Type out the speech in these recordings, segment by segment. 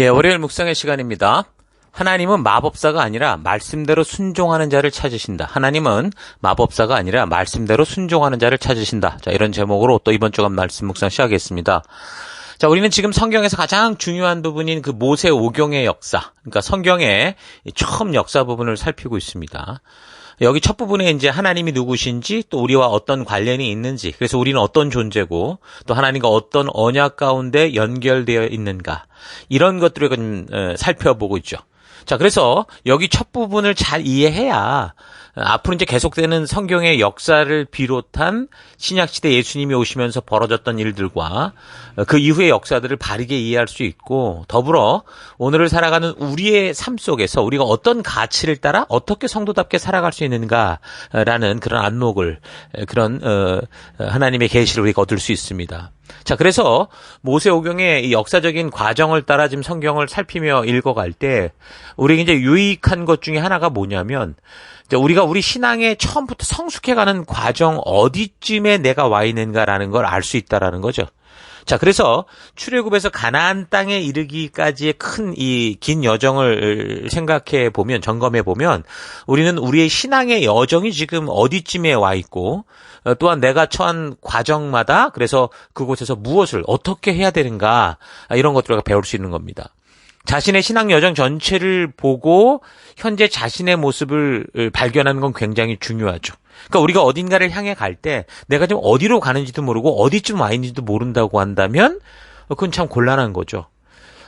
월요일 묵상의 시간입니다. 하나님은 마법사가 아니라 말씀대로 순종하는 자를 찾으신다. 하나님은 마법사가 아니라 말씀대로 순종하는 자를 찾으신다. 자, 이런 제목으로 또 이번 주간 말씀 묵상 시작하겠습니다. 자, 우리는 지금 성경에서 가장 중요한 부분인 그 모세 오경의 역사, 그러니까 성경의 처음 역사 부분을 살피고 있습니다. 여기 첫 부분에 이제 하나님이 누구신지, 또 우리와 어떤 관련이 있는지, 그래서 우리는 어떤 존재고, 또 하나님과 어떤 언약 가운데 연결되어 있는가, 이런 것들을 좀 살펴보고 있죠. 자, 그래서 여기 첫 부분을 잘 이해해야 앞으로 이제 계속되는 성경의 역사를 비롯한 신약시대 예수님이 오시면서 벌어졌던 일들과 그 이후의 역사들을 바르게 이해할 수 있고, 더불어 오늘을 살아가는 우리의 삶 속에서 우리가 어떤 가치를 따라 어떻게 성도답게 살아갈 수 있는가라는 그런 안목을, 그런 하나님의 계시를 우리가 얻을 수 있습니다. 자, 그래서 모세오경의 이 역사적인 과정을 따라 지금 성경을 살피며 읽어갈 때 우리에게 이제 유익한 것 중에 하나가 뭐냐면, 우리가 우리 신앙에 처음부터 성숙해가는 과정 어디쯤에 내가 와 있는가라는 걸 알 수 있다라는 거죠. 자, 그래서 출애굽에서 가나안 땅에 이르기까지의 큰 이 긴 여정을 생각해 보면, 점검해 보면, 우리는 우리의 신앙의 여정이 지금 어디쯤에 와 있고, 또한 내가 처한 과정마다 그래서 그곳에서 무엇을 어떻게 해야 되는가, 이런 것들을 배울 수 있는 겁니다. 자신의 신앙 여정 전체를 보고 현재 자신의 모습을 발견하는 건 굉장히 중요하죠. 그러니까 우리가 어딘가를 향해 갈 때 내가 지금 어디로 가는지도 모르고 어디쯤 와 있는지도 모른다고 한다면 그건 참 곤란한 거죠.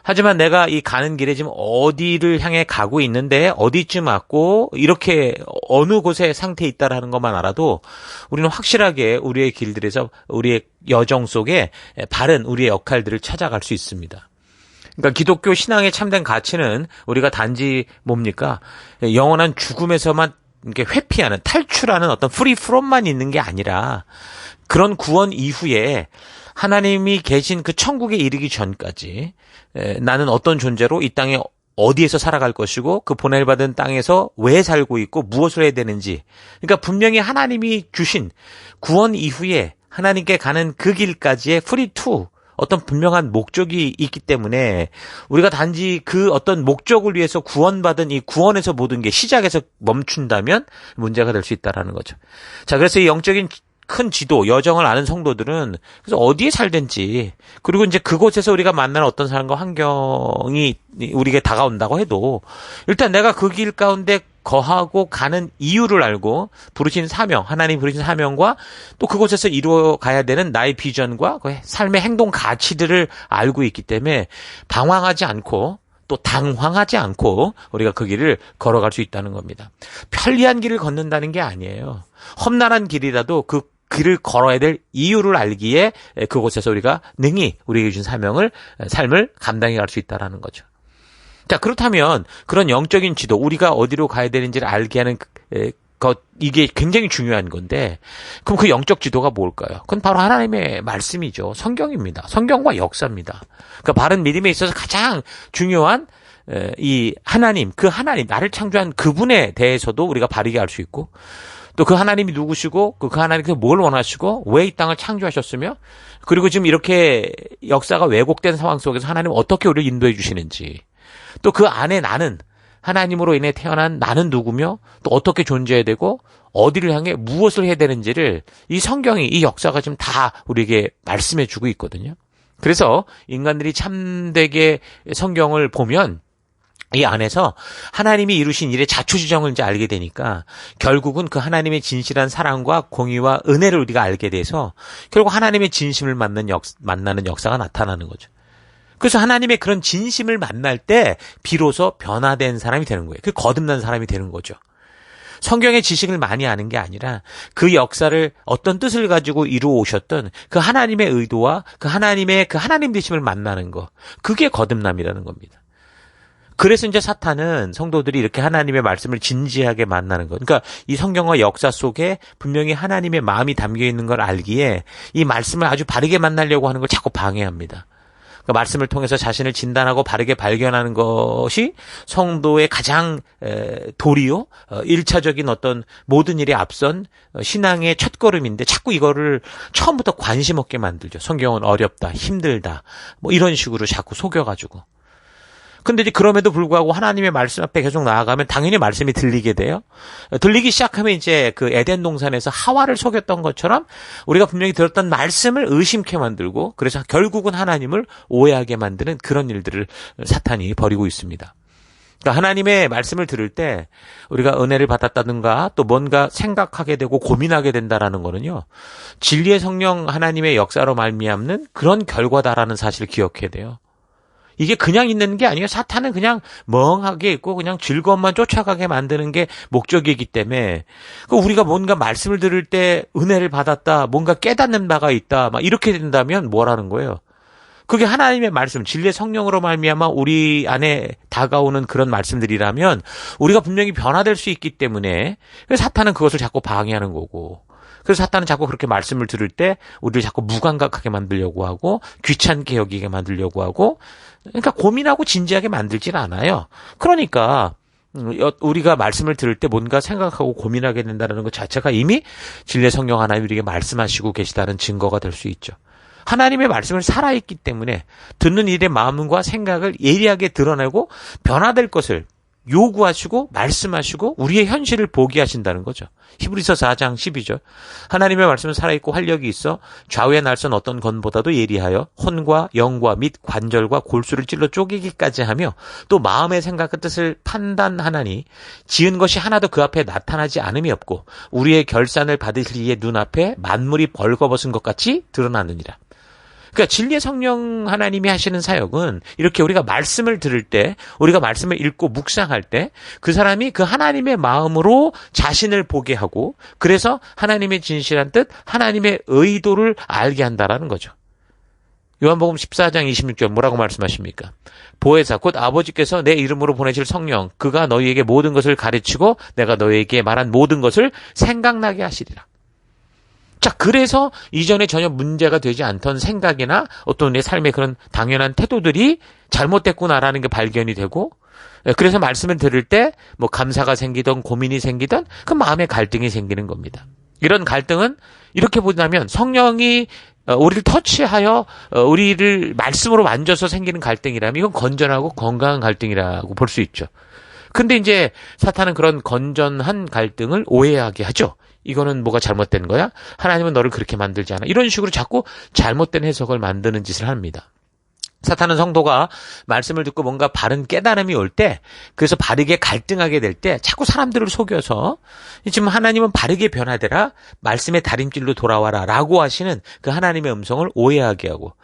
하지만 내가 이 가는 길에 지금 어디를 향해 가고 있는데 어디쯤 왔고 이렇게 어느 곳에 상태에 있다라는 것만 알아도 우리는 확실하게 우리의 길들에서 우리의 여정 속에 바른 우리의 역할들을 찾아갈 수 있습니다. 그러니까 기독교 신앙의 참된 가치는 우리가 단지 뭡니까? 영원한 죽음에서만 이렇게 회피하는, 탈출하는 어떤 프리 프롬만 있는 게 아니라 그런 구원 이후에 하나님이 계신 그 천국에 이르기 전까지 나는 어떤 존재로 이 땅에 어디에서 살아갈 것이고 그 보낼받은 땅에서 왜 살고 있고 무엇을 해야 되는지, 그러니까 분명히 하나님이 주신 구원 이후에 하나님께 가는 그 길까지의 프리 투, 어떤 분명한 목적이 있기 때문에 우리가 단지 그 어떤 목적을 위해서 구원받은 이 구원에서 모든 게 시작에서 멈춘다면 문제가 될 수 있다라는 거죠. 자, 그래서 이 영적인 큰 지도, 여정을 아는 성도들은 그래서 어디에 살든지, 그리고 이제 그곳에서 우리가 만나는 어떤 사람과 환경이 우리에게 다가온다고 해도 일단 내가 그 길 가운데 거하고 가는 이유를 알고 부르신 사명, 하나님 부르신 사명과 또 그곳에서 이루어 가야 되는 나의 비전과 그 삶의 행동 가치들을 알고 있기 때문에 방황하지 않고 또 당황하지 않고 우리가 그 길을 걸어갈 수 있다는 겁니다. 편리한 길을 걷는다는 게 아니에요. 험난한 길이라도 그 길을 걸어야 될 이유를 알기에 그곳에서 우리가 능히 우리에게 주신 사명을, 삶을 감당해 갈 수 있다는 거죠. 자, 그렇다면 그런 영적인 지도, 우리가 어디로 가야 되는지를 알게 하는 이게 굉장히 중요한 건데, 그럼 그 영적 지도가 뭘까요? 그건 바로 하나님의 말씀이죠. 성경입니다. 성경과 역사입니다. 그러니까 바른 믿음에 있어서 가장 중요한 이 하나님, 그 하나님, 나를 창조한 그분에 대해서도 우리가 바르게 알 수 있고, 또 그 하나님이 누구시고, 그 하나님께서 뭘 원하시고, 왜 이 땅을 창조하셨으며, 그리고 지금 이렇게 역사가 왜곡된 상황 속에서 하나님 어떻게 우리를 인도해 주시는지, 또 그 안에 나는, 하나님으로 인해 태어난 나는 누구며 또 어떻게 존재해야 되고 어디를 향해 무엇을 해야 되는지를 이 성경이, 이 역사가 지금 다 우리에게 말씀해 주고 있거든요. 그래서 인간들이 참되게 성경을 보면 이 안에서 하나님이 이루신 일의 자초지정을 이제 알게 되니까 결국은 그 하나님의 진실한 사랑과 공의와 은혜를 우리가 알게 돼서 결국 하나님의 진심을 만나는 역사가 나타나는 거죠. 그래서 하나님의 그런 진심을 만날 때 비로소 변화된 사람이 되는 거예요. 그 거듭난 사람이 되는 거죠. 성경의 지식을 많이 아는 게 아니라 그 역사를 어떤 뜻을 가지고 이루어 오셨던 그 하나님의 의도와 그 하나님의 그 하나님 되심을 만나는 거, 그게 거듭남이라는 겁니다. 그래서 이제 사탄은 성도들이 이렇게 하나님의 말씀을 진지하게 만나는 것, 그러니까 이 성경과 역사 속에 분명히 하나님의 마음이 담겨 있는 걸 알기에 이 말씀을 아주 바르게 만나려고 하는 걸 자꾸 방해합니다. 그 말씀을 통해서 자신을 진단하고 바르게 발견하는 것이 성도의 가장 도리요, 1차적인 어떤 모든 일에 앞선 신앙의 첫걸음인데 자꾸 이거를 처음부터 관심 없게 만들죠. 성경은 어렵다, 힘들다, 뭐 이런 식으로 자꾸 속여가지고. 근데 이제 그럼에도 불구하고 하나님의 말씀 앞에 계속 나아가면 당연히 말씀이 들리게 돼요. 들리기 시작하면 이제 그 에덴 동산에서 하와를 속였던 것처럼 우리가 분명히 들었던 말씀을 의심케 만들고 그래서 결국은 하나님을 오해하게 만드는 그런 일들을 사탄이 벌이고 있습니다. 그러니까 하나님의 말씀을 들을 때 우리가 은혜를 받았다든가 또 뭔가 생각하게 되고 고민하게 된다라는 거는요. 진리의 성령 하나님의 역사로 말미암는 그런 결과다라는 사실을 기억해야 돼요. 이게 그냥 있는 게 아니에요. 사탄은 그냥 멍하게 있고 그냥 즐거움만 쫓아가게 만드는 게 목적이기 때문에 우리가 뭔가 말씀을 들을 때 은혜를 받았다, 뭔가 깨닫는 바가 있다, 막 이렇게 된다면 뭐라는 거예요? 그게 하나님의 말씀, 진리의 성령으로 말미암아 우리 안에 다가오는 그런 말씀들이라면 우리가 분명히 변화될 수 있기 때문에 사탄은 그것을 자꾸 방해하는 거고 그래서 사탄은 자꾸 그렇게 말씀을 들을 때 우리를 자꾸 무감각하게 만들려고 하고 귀찮게 여기게 만들려고 하고 그러니까 고민하고 진지하게 만들진 않아요. 그러니까 우리가 말씀을 들을 때 뭔가 생각하고 고민하게 된다는 것 자체가 이미 진리의 성령 하나님 우리에게 말씀하시고 계시다는 증거가 될 수 있죠. 하나님의 말씀을 살아있기 때문에 듣는 이의 마음과 생각을 예리하게 드러내고 변화될 것을 요구하시고 말씀하시고 우리의 현실을 보게 하신다는 거죠. 히브리서 4장 12절. 하나님의 말씀은 살아있고 활력이 있어 좌우의 날선 어떤 건보다도 예리하여 혼과 영과 및 관절과 골수를 찔러 쪼개기까지 하며 또 마음의 생각과 뜻을 판단하나니 지은 것이 하나도 그 앞에 나타나지 않음이 없고 우리의 결산을 받으실 이의 눈앞에 만물이 벌거벗은 것 같이 드러나느니라. 그러니까 진리의 성령 하나님이 하시는 사역은 이렇게 우리가 말씀을 들을 때 우리가 말씀을 읽고 묵상할 때 그 사람이 그 하나님의 마음으로 자신을 보게 하고 그래서 하나님의 진실한 뜻, 하나님의 의도를 알게 한다라는 거죠. 요한복음 14장 26절 뭐라고 말씀하십니까? 보혜사 곧 아버지께서 내 이름으로 보내실 성령 그가 너희에게 모든 것을 가르치고 내가 너희에게 말한 모든 것을 생각나게 하시리라. 자, 그래서 이전에 전혀 문제가 되지 않던 생각이나 어떤 내 삶의 그런 당연한 태도들이 잘못됐구나라는 게 발견이 되고, 그래서 말씀을 들을 때 뭐 감사가 생기던 고민이 생기던 그 마음의 갈등이 생기는 겁니다. 이런 갈등은 이렇게 보자면 성령이 우리를 터치하여 우리를 말씀으로 만져서 생기는 갈등이라면 이건 건전하고 건강한 갈등이라고 볼 수 있죠. 근데 이제 사탄은 그런 건전한 갈등을 오해하게 하죠. 이거는 뭐가 잘못된 거야? 하나님은 너를 그렇게 만들지 않아. 이런 식으로 자꾸 잘못된 해석을 만드는 짓을 합니다. 사탄은 성도가 말씀을 듣고 뭔가 바른 깨달음이 올 때, 그래서 바르게 갈등하게 될 때 자꾸 사람들을 속여서 지금 하나님은 바르게 변화되라, 말씀의 다림질로 돌아와라 라고 하시는 그 하나님의 음성을 오해하게 하고,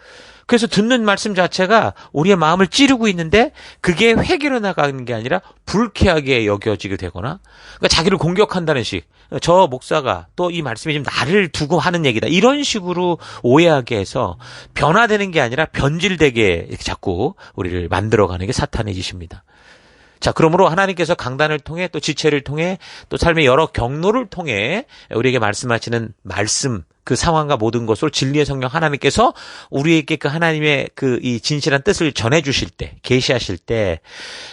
그래서 듣는 말씀 자체가 우리의 마음을 찌르고 있는데 그게 회개로 나가는 게 아니라 불쾌하게 여겨지게 되거나 그러니까 자기를 공격한다는 식, 저 목사가 또 이 말씀이 지금 나를 두고 하는 얘기다 이런 식으로 오해하게 해서 변화되는 게 아니라 변질되게 자꾸 우리를 만들어가는 게 사탄의 짓입니다. 자, 그러므로 하나님께서 강단을 통해 또 지체를 통해 또 삶의 여러 경로를 통해 우리에게 말씀하시는 말씀, 그 상황과 모든 것을 진리의 성령 하나님께서 우리에게 그 하나님의 그 이 진실한 뜻을 전해주실 때, 계시하실 때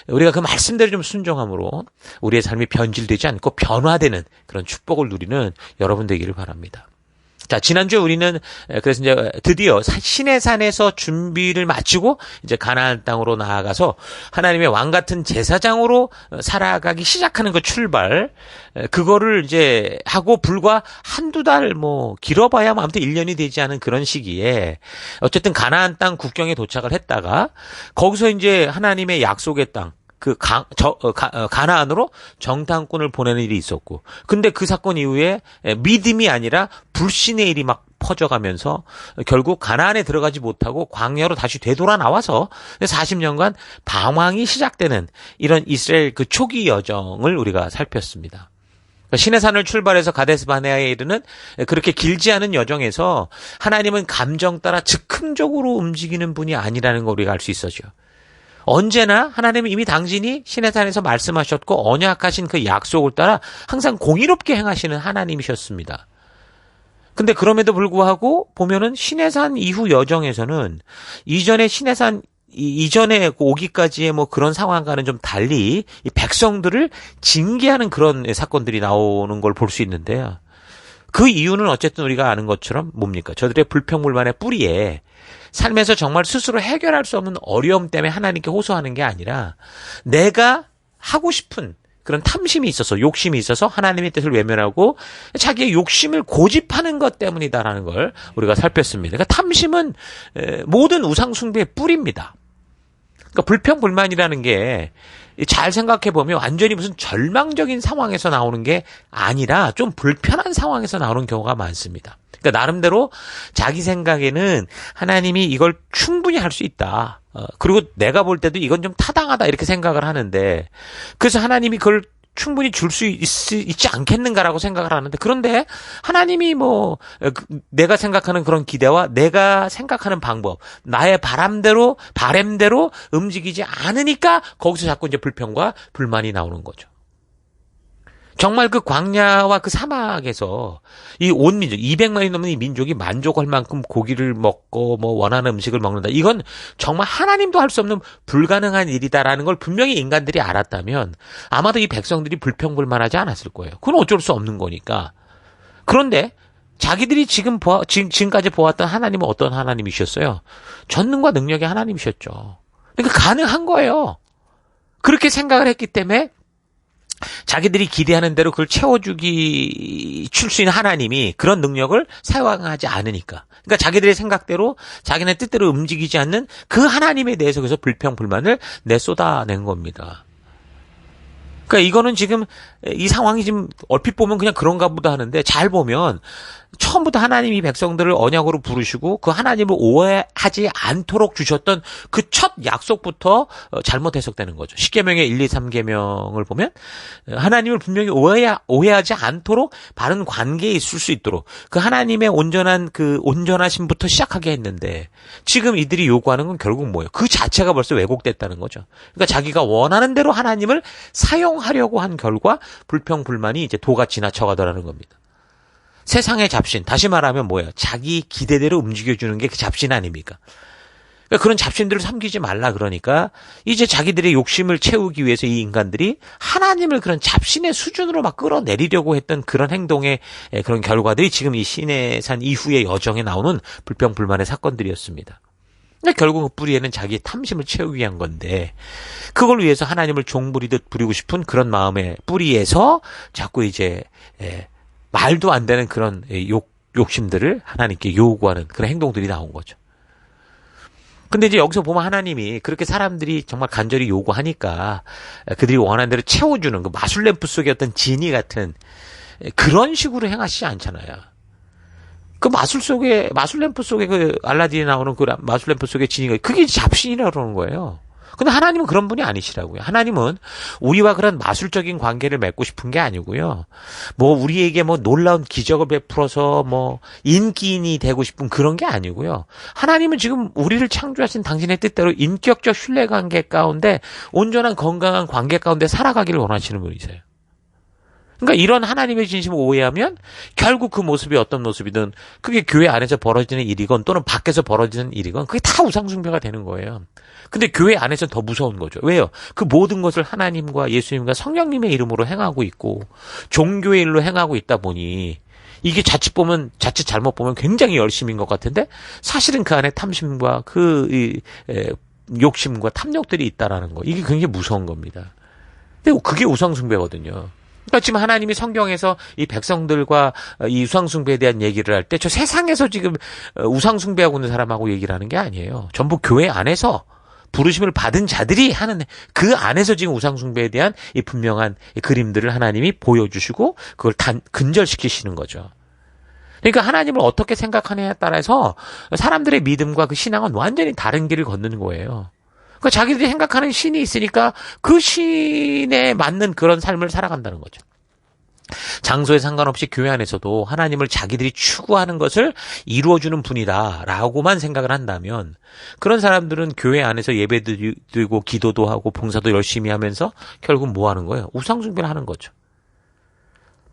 우리가 그 말씀대로 좀 순종함으로 우리의 삶이 변질되지 않고 변화되는 그런 축복을 누리는 여러분 되기를 바랍니다. 자, 지난주에 우리는 그래서 이제 드디어 시내산에서 준비를 마치고 이제 가나안 땅으로 나아가서 하나님의 왕 같은 제사장으로 살아가기 시작하는 그 출발, 그거를 이제 하고 불과 한두 달 뭐 길어봐야 아무튼 1년이 되지 않은 그런 시기에 어쨌든 가나안 땅 국경에 도착을 했다가 거기서 이제 하나님의 약속의 땅, 가나안으로 정탐꾼을 보내는 일이 있었고, 근데 그 사건 이후에 믿음이 아니라 불신의 일이 막 퍼져가면서 결국 가나안에 들어가지 못하고 광야로 다시 되돌아 나와서 40년간 방황이 시작되는 이런 이스라엘 그 초기 여정을 우리가 살폈습니다. 시내산을 출발해서 가데스 바네아에 이르는 그렇게 길지 않은 여정에서 하나님은 감정 따라 즉흥적으로 움직이는 분이 아니라는 걸 우리가 알 수 있었죠. 언제나 하나님은 이미 당신이 시내산에서 말씀하셨고 언약하신 그 약속을 따라 항상 공의롭게 행하시는 하나님이셨습니다. 근데 그럼에도 불구하고 보면은 시내산 이후 여정에서는 이전에 시내산 이전에 오기까지의 뭐 그런 상황과는 좀 달리 이 백성들을 징계하는 그런 사건들이 나오는 걸 볼 수 있는데요. 그 이유는 어쨌든 우리가 아는 것처럼 뭡니까? 저들의 불평불만의 뿌리에 삶에서 정말 스스로 해결할 수 없는 어려움 때문에 하나님께 호소하는 게 아니라 내가 하고 싶은 그런 탐심이 있어서 욕심이 있어서 하나님의 뜻을 외면하고 자기의 욕심을 고집하는 것 때문이다라는 걸 우리가 살폈습니다. 그러니까 탐심은 모든 우상숭배의 뿌리입니다. 그러니까 불평불만이라는 게 잘 생각해 보면 완전히 무슨 절망적인 상황에서 나오는 게 아니라 좀 불편한 상황에서 나오는 경우가 많습니다. 그러니까 나름대로 자기 생각에는 하나님이 이걸 충분히 할 수 있다. 그리고 내가 볼 때도 이건 좀 타당하다 이렇게 생각을 하는데 그래서 하나님이 그걸 충분히 줄 수 있지 않겠는가라고 생각을 하는데 그런데 하나님이 내가 생각하는 그런 기대와 내가 생각하는 방법, 나의 바람대로 움직이지 않으니까 거기서 자꾸 이제 불평과 불만이 나오는 거죠. 정말 그 광야와 그 사막에서 이 온 민족, 200만이 넘는 이 민족이 만족할 만큼 고기를 먹고 원하는 음식을 먹는다. 이건 정말 하나님도 할 수 없는 불가능한 일이다라는 걸 분명히 인간들이 알았다면 아마도 이 백성들이 불평불만하지 않았을 거예요. 그건 어쩔 수 없는 거니까. 그런데 자기들이 지금까지 보았던 하나님은 어떤 하나님이셨어요? 전능과 능력의 하나님이셨죠. 그러니까 가능한 거예요. 그렇게 생각을 했기 때문에 자기들이 기대하는 대로 그걸 줄 수 있는 하나님이 그런 능력을 사용하지 않으니까. 그러니까 자기들의 생각대로 자기네 뜻대로 움직이지 않는 그 하나님에 대해서 그래서 불평불만을 내쏟아낸 겁니다. 그러니까 이거는 지금 이 상황이 지금 얼핏 보면 그냥 그런가 보다 하는데 잘 보면 처음부터 하나님이 백성들을 언약으로 부르시고 그 하나님을 오해하지 않도록 주셨던 그 첫 약속부터 잘못 해석되는 거죠. 십계명의 1, 2, 3계명을 보면 하나님을 분명히 오해하지 않도록 바른 관계에 있을 수 있도록 그 하나님의 온전하심부터 시작하게 했는데 지금 이들이 요구하는 건 결국 뭐예요? 그 자체가 벌써 왜곡됐다는 거죠. 그러니까 자기가 원하는 대로 하나님을 사용하려고 한 결과 불평불만이 이제 도가 지나쳐가더라는 겁니다. 세상의 잡신, 다시 말하면 뭐예요? 자기 기대대로 움직여주는 게 그 잡신 아닙니까? 그러니까 그런 잡신들을 섬기지 말라 그러니까 이제 자기들의 욕심을 채우기 위해서 이 인간들이 하나님을 그런 잡신의 수준으로 막 끌어내리려고 했던 그런 행동의 그런 결과들이 지금 이 시내산 이후의 여정에 나오는 불평불만의 사건들이었습니다. 근데 결국 그 뿌리에는 자기의 탐심을 채우기 위한 건데 그걸 위해서 하나님을 종부리듯 부리고 싶은 그런 마음의 뿌리에서 자꾸 이제 말도 안 되는 그런 욕심들을 하나님께 요구하는 그런 행동들이 나온 거죠. 근데 이제 여기서 보면 하나님이 그렇게 사람들이 정말 간절히 요구하니까 그들이 원하는 대로 채워주는 그 마술램프 속의 어떤 지니 같은 그런 식으로 행하시지 않잖아요. 그 마술램프 속에 그 알라딘에 나오는 그 마술램프 속의 지니가 그게 잡신이라고 그러는 거예요. 근데 하나님은 그런 분이 아니시라고요. 하나님은 우리와 그런 마술적인 관계를 맺고 싶은 게 아니고요. 우리에게 놀라운 기적을 베풀어서 인기인이 되고 싶은 그런 게 아니고요. 하나님은 지금 우리를 창조하신 당신의 뜻대로 인격적 신뢰 관계 가운데 온전한 건강한 관계 가운데 살아가기를 원하시는 분이세요. 그러니까 이런 하나님의 진심을 오해하면 결국 그 모습이 어떤 모습이든 그게 교회 안에서 벌어지는 일이건 또는 밖에서 벌어지는 일이건 그게 다 우상숭배가 되는 거예요. 근데 교회 안에서는 더 무서운 거죠. 왜요? 그 모든 것을 하나님과 예수님과 성령님의 이름으로 행하고 있고 종교의 일로 행하고 있다 보니 이게 자칫 잘못 보면 굉장히 열심인 것 같은데 사실은 그 안에 탐심과 욕심과 탐욕들이 있다라는 거. 이게 굉장히 무서운 겁니다. 근데 그게 우상숭배거든요. 그러니까 지금 하나님이 성경에서 이 백성들과 이 우상숭배에 대한 얘기를 할 때 저 세상에서 지금 우상숭배하고 있는 사람하고 얘기를 하는 게 아니에요. 전부 교회 안에서 부르심을 받은 자들이 하는 그 안에서 지금 우상숭배에 대한 이 분명한 그림들을 하나님이 보여주시고 그걸 근절시키시는 거죠. 그러니까 하나님을 어떻게 생각하느냐에 따라서 사람들의 믿음과 그 신앙은 완전히 다른 길을 걷는 거예요. 그러니까 자기들이 생각하는 신이 있으니까 그 신에 맞는 그런 삶을 살아간다는 거죠. 장소에 상관없이 교회 안에서도 하나님을 자기들이 추구하는 것을 이루어주는 분이다라고만 생각을 한다면 그런 사람들은 교회 안에서 예배드리고 기도도 하고 봉사도 열심히 하면서 결국 뭐 하는 거예요? 우상숭배를 하는 거죠.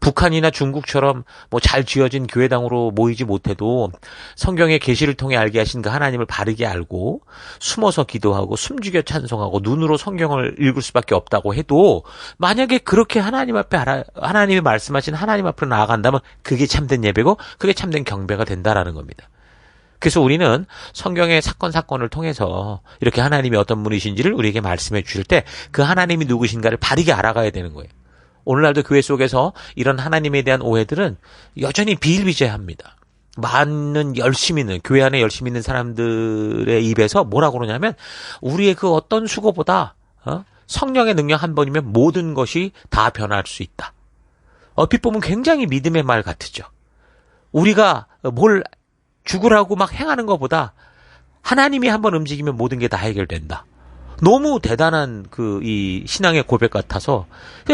북한이나 중국처럼 뭐 잘 지어진 교회당으로 모이지 못해도 성경의 계시를 통해 알게 하신 그 하나님을 바르게 알고 숨어서 기도하고 숨죽여 찬송하고 눈으로 성경을 읽을 수밖에 없다고 해도 만약에 그렇게 하나님 앞에 하나님이 말씀하신 하나님 앞으로 나아간다면 그게 참된 예배고 그게 참된 경배가 된다라는 겁니다. 그래서 우리는 성경의 사건을 통해서 이렇게 하나님이 어떤 분이신지를 우리에게 말씀해 주실 때 그 하나님이 누구신가를 바르게 알아가야 되는 거예요. 오늘날도 교회 속에서 이런 하나님에 대한 오해들은 여전히 비일비재합니다. 많은 열심히 있는, 교회 안에 열심히 있는 사람들의 입에서 뭐라고 그러냐면 우리의 그 어떤 수고보다 성령의 능력 한 번이면 모든 것이 다 변할 수 있다. 얼핏 보면 굉장히 믿음의 말 같으죠. 우리가 뭘 죽으라고 막 행하는 것보다 하나님이 한번 움직이면 모든 게 다 해결된다. 너무 대단한 이 신앙의 고백 같아서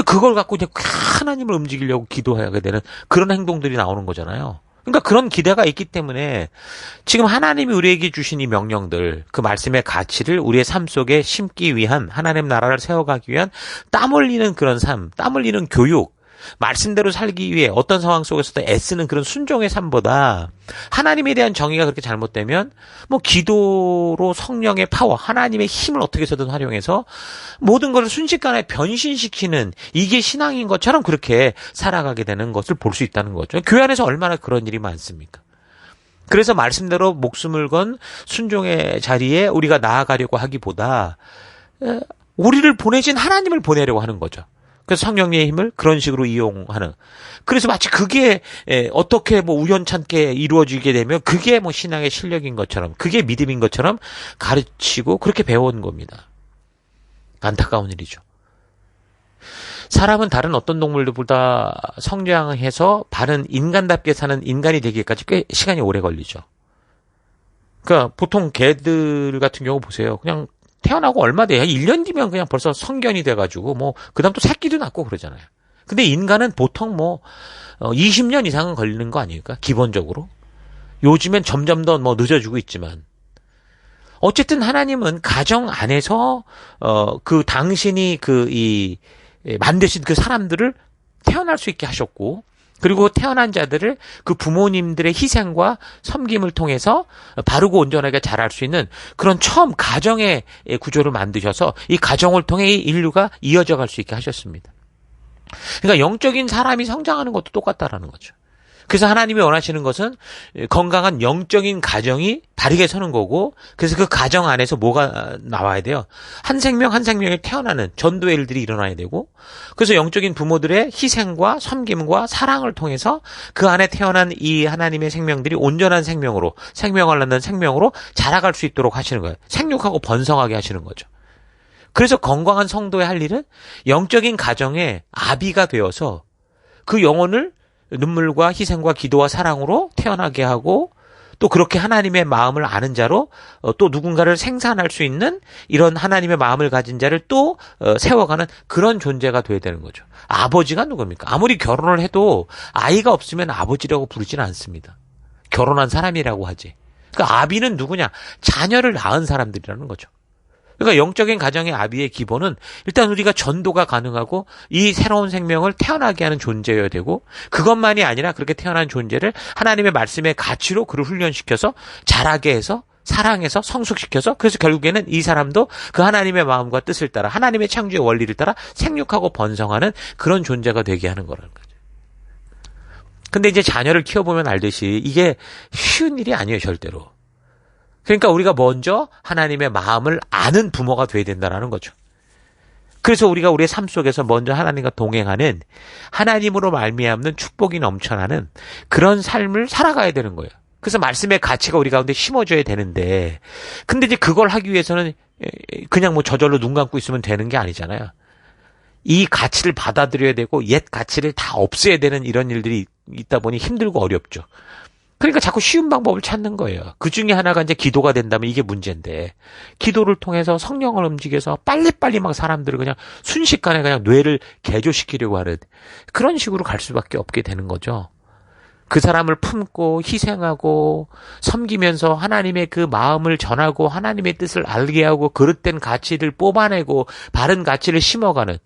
그걸 갖고 그냥 하나님을 움직이려고 기도하게 되는 그런 행동들이 나오는 거잖아요. 그러니까 그런 기대가 있기 때문에 지금 하나님이 우리에게 주신 이 명령들, 그 말씀의 가치를 우리의 삶 속에 심기 위한 하나님 나라를 세워가기 위한 땀 흘리는 그런 삶, 땀 흘리는 교육, 말씀대로 살기 위해 어떤 상황 속에서도 애쓰는 그런 순종의 삶보다 하나님에 대한 정의가 그렇게 잘못되면 뭐 기도로 성령의 파워, 하나님의 힘을 어떻게 해서든 활용해서 모든 것을 순식간에 변신시키는 이게 신앙인 것처럼 그렇게 살아가게 되는 것을 볼 수 있다는 거죠. 교회 안에서 얼마나 그런 일이 많습니까? 그래서 말씀대로 목숨을 건 순종의 자리에 우리가 나아가려고 하기보다 우리를 보내신 하나님을 보내려고 하는 거죠. 그래서 성령의 힘을 그런 식으로 이용하는. 그래서 마치 그게 어떻게 뭐 우연찮게 이루어지게 되면 그게 뭐 신앙의 실력인 것처럼, 그게 믿음인 것처럼 가르치고 그렇게 배워온 겁니다. 안타까운 일이죠. 사람은 다른 어떤 동물들보다 성장해서 바른 인간답게 사는 인간이 되기까지 꽤 시간이 오래 걸리죠. 그러니까 보통 개들 같은 경우 보세요. 그냥 태어나고 얼마 돼야 1년 뒤면 그냥 벌써 성견이 돼가지고 뭐 그다음 또 새끼도 낳고 그러잖아요. 근데 인간은 보통 뭐 20년 이상은 걸리는 거 아닙니까? 기본적으로. 요즘엔 점점 더 뭐 늦어지고 있지만 어쨌든 하나님은 가정 안에서 그 당신이 만드신 그 사람들을 태어날 수 있게 하셨고, 그리고 태어난 자들을 그 부모님들의 희생과 섬김을 통해서 바르고 온전하게 자랄 수 있는 그런 처음 가정의 구조를 만드셔서 이 가정을 통해 이 인류가 이어져 갈 수 있게 하셨습니다. 그러니까 영적인 사람이 성장하는 것도 똑같다라는 거죠. 그래서 하나님이 원하시는 것은 건강한 영적인 가정이 바르게 서는 거고, 그래서 그 가정 안에서 뭐가 나와야 돼요? 한 생명 한 생명이 태어나는 전도의 일들이 일어나야 되고, 그래서 영적인 부모들의 희생과 섬김과 사랑을 통해서 그 안에 태어난 이 하나님의 생명들이 온전한 생명으로, 생명을 낳는 생명으로 자라갈 수 있도록 하시는 거예요. 생육하고 번성하게 하시는 거죠. 그래서 건강한 성도의 할 일은 영적인 가정의 아비가 되어서 그 영혼을 눈물과 희생과 기도와 사랑으로 태어나게 하고, 또 그렇게 하나님의 마음을 아는 자로 또 누군가를 생산할 수 있는 이런 하나님의 마음을 가진 자를 또 세워가는 그런 존재가 돼야 되는 거죠. 아버지가 누굽니까? 아무리 결혼을 해도 아이가 없으면 아버지라고 부르지는 않습니다. 결혼한 사람이라고 하지. 그러니까 아비는 누구냐? 자녀를 낳은 사람들이라는 거죠. 그러니까 영적인 가정의 아비의 기본은 일단 우리가 전도가 가능하고 이 새로운 생명을 태어나게 하는 존재여야 되고, 그것만이 아니라 그렇게 태어난 존재를 하나님의 말씀의 가치로 그를 훈련시켜서 자라게 해서 사랑해서 성숙시켜서, 그래서 결국에는 이 사람도 그 하나님의 마음과 뜻을 따라 하나님의 창조의 원리를 따라 생육하고 번성하는 그런 존재가 되게 하는 거라는 거죠. 근데 이제 자녀를 키워보면 알듯이 이게 쉬운 일이 아니에요, 절대로. 그러니까 우리가 먼저 하나님의 마음을 아는 부모가 돼야 된다는 거죠. 그래서 우리가 우리의 삶 속에서 먼저 하나님과 동행하는, 하나님으로 말미암는 축복이 넘쳐나는 그런 삶을 살아가야 되는 거예요. 그래서 말씀의 가치가 우리 가운데 심어져야 되는데, 근데 이제 그걸 하기 위해서는 그냥 뭐 저절로 눈 감고 있으면 되는 게 아니잖아요. 이 가치를 받아들여야 되고 옛 가치를 다 없애야 되는 이런 일들이 있다 보니 힘들고 어렵죠. 그러니까 자꾸 쉬운 방법을 찾는 거예요. 그 중에 하나가 이제 기도가 된다면 이게 문제인데, 기도를 통해서 성령을 움직여서 빨리빨리 막 사람들을 그냥 순식간에 그냥 뇌를 개조시키려고 하는 그런 식으로 갈 수밖에 없게 되는 거죠. 그 사람을 품고 희생하고 섬기면서 하나님의 그 마음을 전하고 하나님의 뜻을 알게 하고 그릇된 가치를 뽑아내고 바른 가치를 심어가는,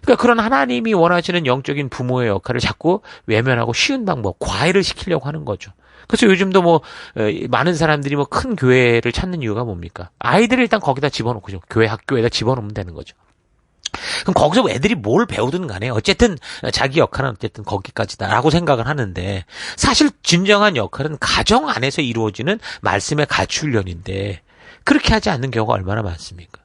그러니까 그런 하나님이 원하시는 영적인 부모의 역할을 자꾸 외면하고 쉬운 방법, 과외를 시키려고 하는 거죠. 그래서 요즘도 많은 사람들이 큰 교회를 찾는 이유가 뭡니까? 아이들을 일단 거기다 집어넣고, 교회 학교에다 집어넣으면 되는 거죠. 그럼 거기서 애들이 뭘 배우든 간에 어쨌든 자기 역할은 어쨌든 거기까지다라고 생각을 하는데, 사실 진정한 역할은 가정 안에서 이루어지는 말씀의 가치 훈련인데 그렇게 하지 않는 경우가 얼마나 많습니까?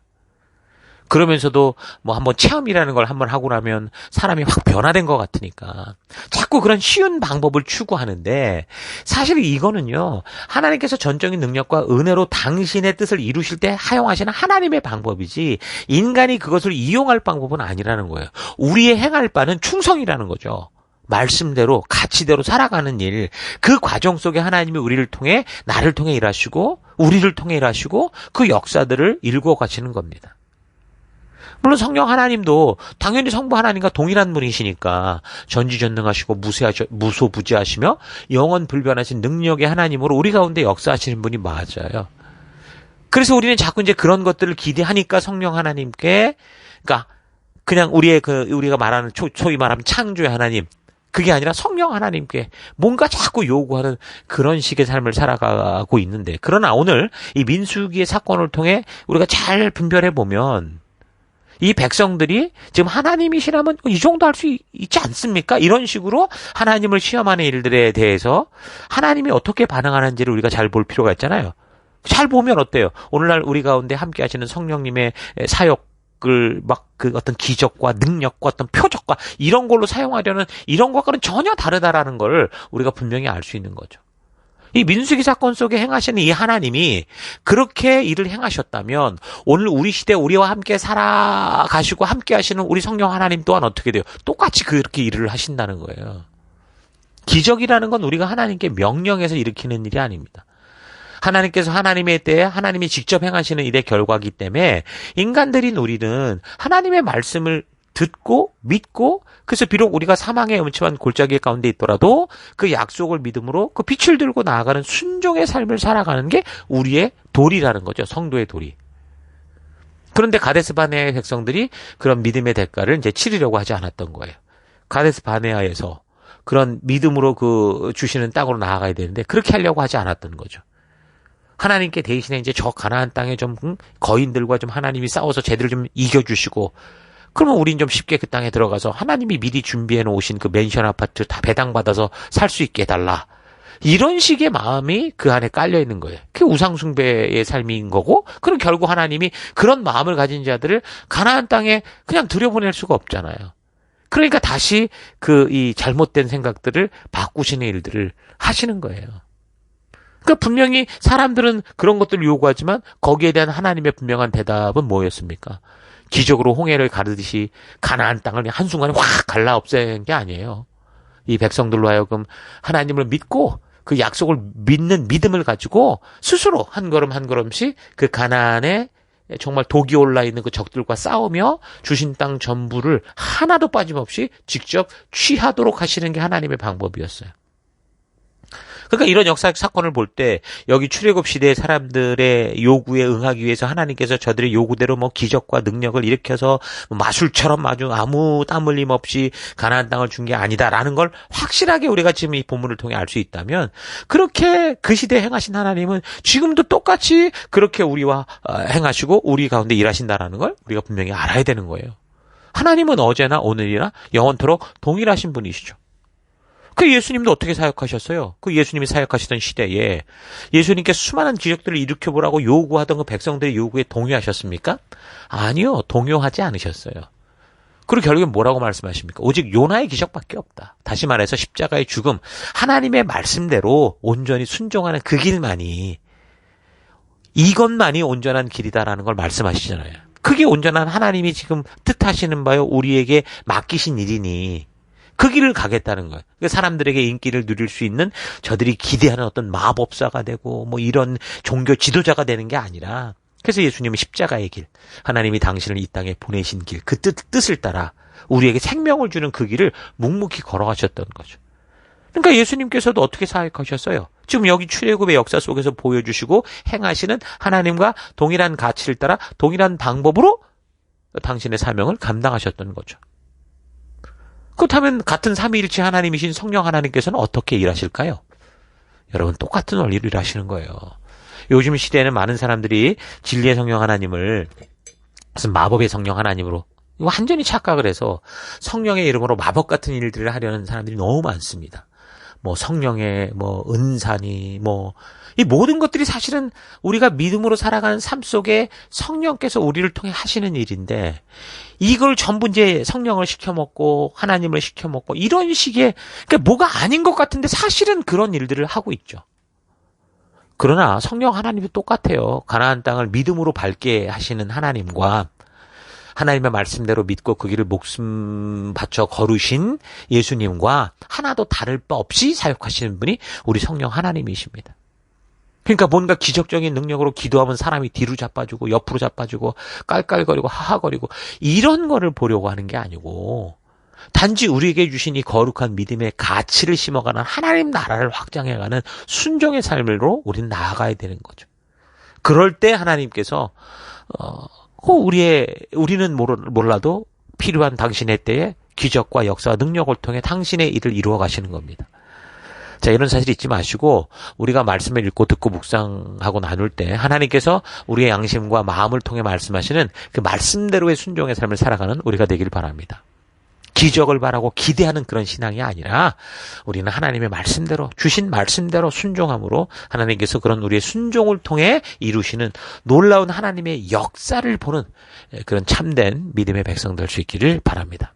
그러면서도 한번 체험이라는 걸 한번 하고 나면 사람이 확 변화된 것 같으니까 자꾸 그런 쉬운 방법을 추구하는데, 사실 이거는요, 하나님께서 전적인 능력과 은혜로 당신의 뜻을 이루실 때 사용하시는 하나님의 방법이지 인간이 그것을 이용할 방법은 아니라는 거예요. 우리의 행할 바는 충성이라는 거죠. 말씀대로 가치대로 살아가는 일, 그 과정 속에 하나님이 우리를 통해, 나를 통해 일하시고 우리를 통해 일하시고 그 역사들을 일구어 가시는 겁니다. 물론 성령 하나님도 당연히 성부 하나님과 동일한 분이시니까 전지전능하시고 무소부지하시며 영원 불변하신 능력의 하나님으로 우리 가운데 역사하시는 분이 맞아요. 그래서 우리는 자꾸 이제 그런 것들을 기대하니까 성령 하나님께, 그러니까 그냥 우리가 말하는 소위 말하면 창조의 하나님, 그게 아니라 성령 하나님께 뭔가 자꾸 요구하는 그런 식의 삶을 살아가고 있는데, 그러나 오늘 이 민수기의 사건을 통해 우리가 잘 분별해 보면 이 백성들이 지금 하나님이시라면 이 정도 할 수 있지 않습니까? 이런 식으로 하나님을 시험하는 일들에 대해서 하나님이 어떻게 반응하는지를 우리가 잘 볼 필요가 있잖아요. 잘 보면 어때요? 오늘날 우리 가운데 함께 하시는 성령님의 사역을 그 어떤 기적과 능력과 어떤 표적과 이런 걸로 사용하려는 이런 것과는 전혀 다르다라는 걸 우리가 분명히 알 수 있는 거죠. 이 민수기 사건 속에 행하시는 이 하나님이 그렇게 일을 행하셨다면 오늘 우리 시대 우리와 함께 살아가시고 함께 하시는 우리 성령 하나님 또한 어떻게 돼요? 똑같이 그렇게 일을 하신다는 거예요. 기적이라는 건 우리가 하나님께 명령해서 일으키는 일이 아닙니다. 하나님께서 하나님의 때에 하나님이 직접 행하시는 일의 결과이기 때문에 인간들인 우리는 하나님의 말씀을 듣고 믿고, 그래서 비록 우리가 사망의 음침한 골짜기 가운데 있더라도 그 약속을 믿음으로 그 빛을 들고 나아가는 순종의 삶을 살아가는 게 우리의 도리라는 거죠. 성도의 도리. 그런데 가데스 바네아의 백성들이 그런 믿음의 대가를 이제 치르려고 하지 않았던 거예요. 가데스 바네아에서 그런 믿음으로 주시는 땅으로 나아가야 되는데 그렇게 하려고 하지 않았던 거죠. 하나님께 대신에 이제 저 가나안 땅에 좀 거인들과 좀 하나님이 싸워서 쟤들을 좀 이겨주시고, 그러면 우린 좀 쉽게 그 땅에 들어가서 하나님이 미리 준비해 놓으신 그 맨션 아파트 다 배당받아서 살 수 있게 해달라. 이런 식의 마음이 그 안에 깔려 있는 거예요. 그게 우상숭배의 삶인 거고, 그럼 결국 하나님이 그런 마음을 가진 자들을 가나안 땅에 그냥 들여보낼 수가 없잖아요. 그러니까 다시 이 잘못된 생각들을 바꾸시는 일들을 하시는 거예요. 그러니까 분명히 사람들은 그런 것들을 요구하지만 거기에 대한 하나님의 분명한 대답은 뭐였습니까? 기적으로 홍해를 가르듯이 가나안 땅을 한순간에 확 갈라 없앤 게 아니에요. 이 백성들로 하여금 하나님을 믿고 그 약속을 믿는 믿음을 가지고 스스로 한 걸음 한 걸음씩 그 가나안에 정말 독이 올라 있는 그 적들과 싸우며 주신 땅 전부를 하나도 빠짐없이 직접 취하도록 하시는 게 하나님의 방법이었어요. 그러니까 이런 역사적 사건을 볼 때 여기 출애굽 시대의 사람들의 요구에 응하기 위해서 하나님께서 저들의 요구대로 기적과 능력을 일으켜서 마술처럼 아주 아무 땀 흘림 없이 가나안 땅을 준 게 아니다라는 걸 확실하게 우리가 지금 이 본문을 통해 알 수 있다면, 그렇게 그 시대에 행하신 하나님은 지금도 똑같이 그렇게 우리와 행하시고 우리 가운데 일하신다라는 걸 우리가 분명히 알아야 되는 거예요. 하나님은 어제나 오늘이나 영원토록 동일하신 분이시죠. 그 예수님도 어떻게 사역하셨어요? 그 예수님이 사역하시던 시대에 예수님께서 수많은 기적들을 일으켜보라고 요구하던 그 백성들의 요구에 동의하셨습니까? 아니요. 동요하지 않으셨어요. 그리고 결국엔 뭐라고 말씀하십니까? 오직 요나의 기적밖에 없다. 다시 말해서 십자가의 죽음, 하나님의 말씀대로 온전히 순종하는 그 길만이, 이것만이 온전한 길이다라는 걸 말씀하시잖아요. 그게 온전한 하나님이 지금 뜻하시는 바요 우리에게 맡기신 일이니 그 길을 가겠다는 거예요. 사람들에게 인기를 누릴 수 있는 저들이 기대하는 어떤 마법사가 되고 이런 종교 지도자가 되는 게 아니라, 그래서 예수님은 십자가의 길, 하나님이 당신을 이 땅에 보내신 길, 그 뜻을 따라 우리에게 생명을 주는 그 길을 묵묵히 걸어가셨던 거죠. 그러니까 예수님께서도 어떻게 사역하셨어요? 지금 여기 출애굽의 역사 속에서 보여주시고 행하시는 하나님과 동일한 가치를 따라 동일한 방법으로 당신의 사명을 감당하셨던 거죠. 그렇다면 같은 삼위일체 하나님이신 성령 하나님께서는 어떻게 일하실까요? 여러분, 똑같은 원리를 일하시는 거예요. 요즘 시대에는 많은 사람들이 진리의 성령 하나님을 무슨 마법의 성령 하나님으로 완전히 착각을 해서 성령의 이름으로 마법 같은 일들을 하려는 사람들이 너무 많습니다. 성령의 은사니 이 모든 것들이 사실은 우리가 믿음으로 살아가는 삶 속에 성령께서 우리를 통해 하시는 일인데, 이걸 전부 이제 성령을 시켜먹고 하나님을 시켜먹고 이런 식의, 그러니까 뭐가 아닌 것 같은데 사실은 그런 일들을 하고 있죠. 그러나 성령 하나님도 똑같아요. 가나안 땅을 믿음으로 밟게 하시는 하나님과 하나님의 말씀대로 믿고 그 길을 목숨 바쳐 걸으신 예수님과 하나도 다를 바 없이 사역하시는 분이 우리 성령 하나님이십니다. 그러니까 뭔가 기적적인 능력으로 기도하면 사람이 뒤로 자빠지고 옆으로 자빠지고 깔깔거리고 하하거리고 이런 거를 보려고 하는 게 아니고, 단지 우리에게 주신 이 거룩한 믿음의 가치를 심어가는 하나님 나라를 확장해가는 순종의 삶으로 우리는 나아가야 되는 거죠. 그럴 때 하나님께서 우리는 몰라도 필요한 당신의 때에 기적과 역사와 능력을 통해 당신의 일을 이루어 가시는 겁니다. 자, 이런 사실 잊지 마시고 우리가 말씀을 읽고 듣고 묵상하고 나눌 때 하나님께서 우리의 양심과 마음을 통해 말씀하시는 그 말씀대로의 순종의 삶을 살아가는 우리가 되길 바랍니다. 기적을 바라고 기대하는 그런 신앙이 아니라 우리는 하나님의 말씀대로, 주신 말씀대로 순종함으로 하나님께서 그런 우리의 순종을 통해 이루시는 놀라운 하나님의 역사를 보는 그런 참된 믿음의 백성 될 수 있기를 바랍니다.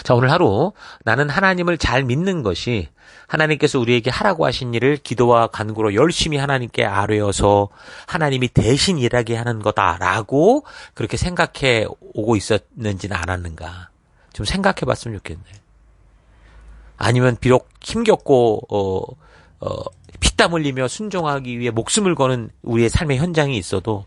자, 오늘 하루 나는 하나님을 잘 믿는 것이 하나님께서 우리에게 하라고 하신 일을 기도와 간구로 열심히 하나님께 아뢰어서 하나님이 대신 일하게 하는 거다라고 그렇게 생각해 오고 있었는지는 않았는가 좀 생각해 봤으면 좋겠네요. 아니면 비록 힘겹고 피땀 흘리며 순종하기 위해 목숨을 거는 우리의 삶의 현장이 있어도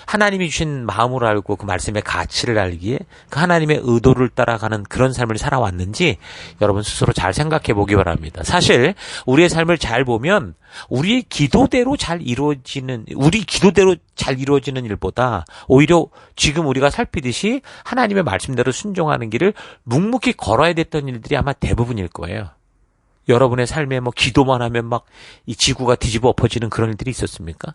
하나님이 주신 마음을 알고 그 말씀의 가치를 알기에 그 하나님의 의도를 따라가는 그런 삶을 살아왔는지 여러분 스스로 잘 생각해 보기 바랍니다. 사실 우리의 삶을 잘 보면 우리 기도대로 잘 이루어지는 일보다 오히려 지금 우리가 살피듯이 하나님의 말씀대로 순종하는 길을 묵묵히 걸어야 됐던 일들이 아마 대부분일 거예요. 여러분의 삶에 기도만 하면 이 지구가 뒤집어 엎어지는 그런 일들이 있었습니까?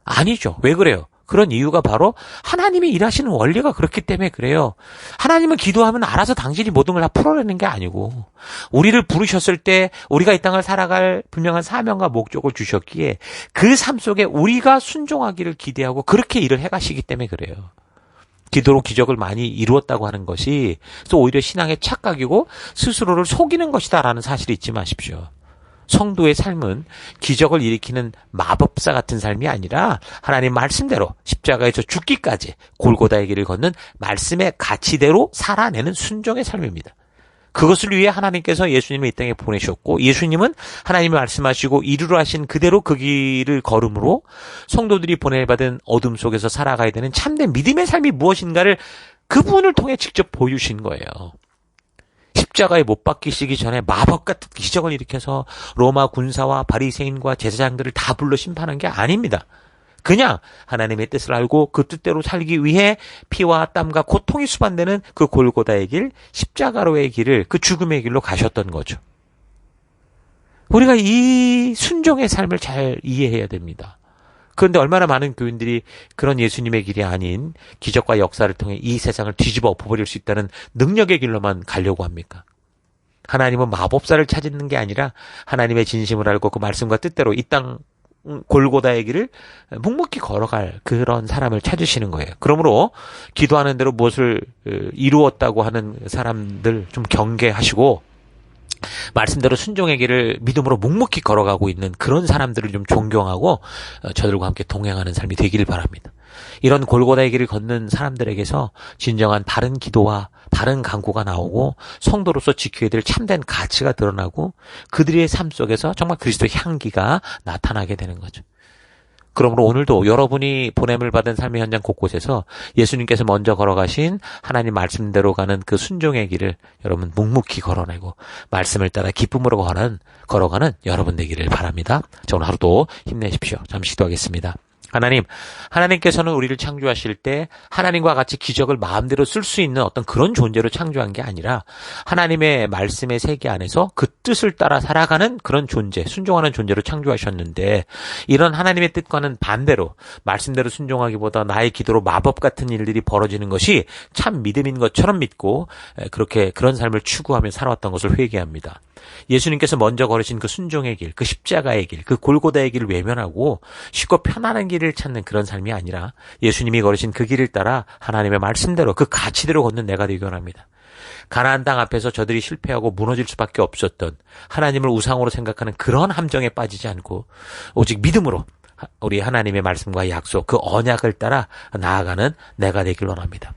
아니죠. 왜 그래요? 그런 이유가 바로 하나님이 일하시는 원리가 그렇기 때문에 그래요. 하나님은 기도하면 알아서 당신이 모든 걸 다 풀어내는 게 아니고, 우리를 부르셨을 때 우리가 이 땅을 살아갈 분명한 사명과 목적을 주셨기에 그 삶 속에 우리가 순종하기를 기대하고 그렇게 일을 해가시기 때문에 그래요. 기도로 기적을 많이 이루었다고 하는 것이 또 오히려 신앙의 착각이고 스스로를 속이는 것이다라는 사실을 잊지 마십시오. 성도의 삶은 기적을 일으키는 마법사 같은 삶이 아니라 하나님 말씀대로 십자가에서 죽기까지 골고다의 길을 걷는 말씀의 가치대로 살아내는 순종의 삶입니다. 그것을 위해 하나님께서 예수님을 이 땅에 보내셨고, 예수님은 하나님이 말씀하시고 이루려 하신 그대로 그 길을 걸음으로 성도들이 보내받은 어둠 속에서 살아가야 되는 참된 믿음의 삶이 무엇인가를 그분을 통해 직접 보여주신 거예요. 십자가에 못 박히시기 전에 마법 같은 기적을 일으켜서 로마 군사와 바리새인과 제사장들을 다 불러 심판한 게 아닙니다. 그냥 하나님의 뜻을 알고 그 뜻대로 살기 위해 피와 땀과 고통이 수반되는 그 골고다의 길, 십자가로의 길을 그 죽음의 길로 가셨던 거죠. 우리가 이 순종의 삶을 잘 이해해야 됩니다. 그런데 얼마나 많은 교인들이 그런 예수님의 길이 아닌 기적과 역사를 통해 이 세상을 뒤집어 엎어버릴 수 있다는 능력의 길로만 가려고 합니까? 하나님은 마법사를 찾는 게 아니라 하나님의 진심을 알고 그 말씀과 뜻대로 이 땅 골고다의 길을 묵묵히 걸어갈 그런 사람을 찾으시는 거예요. 그러므로 기도하는 대로 무엇을 이루었다고 하는 사람들 좀 경계하시고, 말씀대로 순종의 길을 믿음으로 묵묵히 걸어가고 있는 그런 사람들을 좀 존경하고 저들과 함께 동행하는 삶이 되기를 바랍니다. 이런 골고다의 길을 걷는 사람들에게서 진정한 바른 기도와 바른 간구가 나오고 성도로서 지켜야 될 참된 가치가 드러나고 그들의 삶 속에서 정말 그리스도의 향기가 나타나게 되는 거죠. 그러므로 오늘도 여러분이 보냄을 받은 삶의 현장 곳곳에서 예수님께서 먼저 걸어가신 하나님 말씀대로 가는 그 순종의 길을 여러분 묵묵히 걸어내고 말씀을 따라 기쁨으로 걸어가는 여러분 되기를 바랍니다. 자, 오늘 하루도 힘내십시오. 잠시 기도하겠습니다. 하나님께서는 우리를 창조하실 때 하나님과 같이 기적을 마음대로 쓸 수 있는 어떤 그런 존재로 창조한 게 아니라 하나님의 말씀의 세계 안에서 그 뜻을 따라 살아가는 그런 존재, 순종하는 존재로 창조하셨는데 이런 하나님의 뜻과는 반대로 말씀대로 순종하기보다 나의 기도로 마법 같은 일들이 벌어지는 것이 참 믿음인 것처럼 믿고 그렇게 그런 삶을 추구하며 살아왔던 것을 회개합니다. 예수님께서 먼저 걸으신 그 순종의 길, 그 십자가의 길, 그 골고다의 길을 외면하고 쉽고 편안한 길을 찾는 그런 삶이 아니라 예수님이 걸으신 그 길을 따라 하나님의 말씀대로 그 가치대로 걷는 내가 되기 원합니다. 가나안 땅 앞에서 저들이 실패하고 무너질 수밖에 없었던 하나님을 우상으로 생각하는 그런 함정에 빠지지 않고 오직 믿음으로 우리 하나님의 말씀과 약속, 그 언약을 따라 나아가는 내가 되길 원합니다.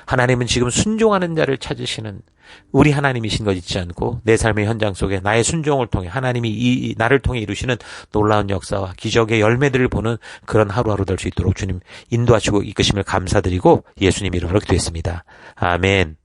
하나님은 지금 순종하는 자를 찾으시는 우리 하나님이신 것 잊지 않고 내 삶의 현장 속에 나의 순종을 통해 하나님이 나를 통해 이루시는 놀라운 역사와 기적의 열매들을 보는 그런 하루하루 될 수 있도록 주님 인도하시고 이끄심을 감사드리고 예수님 이름으로 기도했습니다. 아멘.